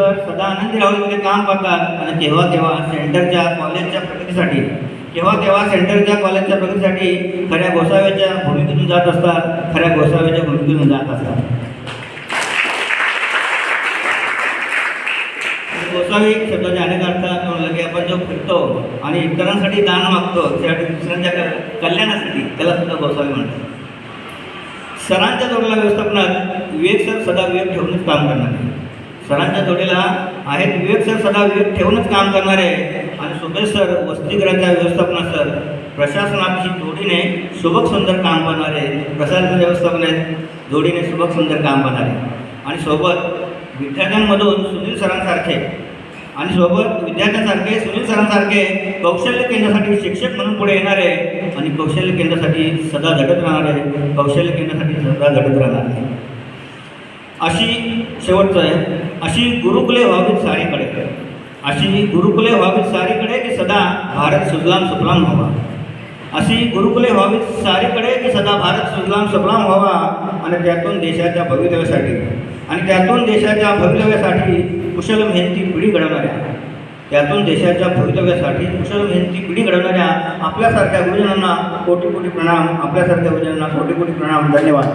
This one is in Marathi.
सर सदा आनंदी राहून तिथे काम करतात आणि केव्हा केव्हा सेंटरच्या कॉलेजच्या प्रगतीसाठी सेंटरच्या कॉलेजच्या प्रगतीसाठी खऱ्या गोसाव्याच्या भूमिकेतून जात असतात, खऱ्या गोसाव्याच्या भूमिकेतून जात असतात. गोसावी शब्दाचे अनेक अर्थ म्हणलं की आपण जो फिरतो आणि इतरांसाठी दान मागतो त्यासाठी दुसऱ्यांच्या कल्याणासाठी, त्याला सुद्धा गोसावी म्हणतात. सरांच्या जोडीला व्यवस्थापनात विवेक सर सदा विवेक ठेवूनच काम करणारे, सरांच्या जोडीला आहेत विवेक सर सदा विवेक ठेवूनच काम करणारे आणि सुबेश सर वसतिगृहाच्या व्यवस्थापनात सर प्रशासनाची जोडीने सुबक सुंदर काम करणारे, प्रशासन व्यवस्थापनात जोडीने सुबक सुंदर काम करणारे आणि सोबत विद्यार्थ्यांमधून सुनील सरांसारखे सुनील सरांसारखे कौशल्य केंद्रासाठी शिक्षक म्हणून पुढे येणारे आणि कौशल्य केंद्रासाठी सदा झटत राहणारे अशी शेवटचं आहे. अशी गुरुकुले व्हावीत सारीकडे की सदा भारत सुजलाम सुफलाम व्हावा. अशी गुरुकुले व्हावीत सारीकडे की सदा भारत सुजलाम सुफलाम व्हावा आणि त्यातून देशाच्या भवितव्यासाठी कुशल मेहनती पिढी घडवणाऱ्या आपल्यासारख्या गुरुजनांना कोटी कोटी प्रणाम. धन्यवाद.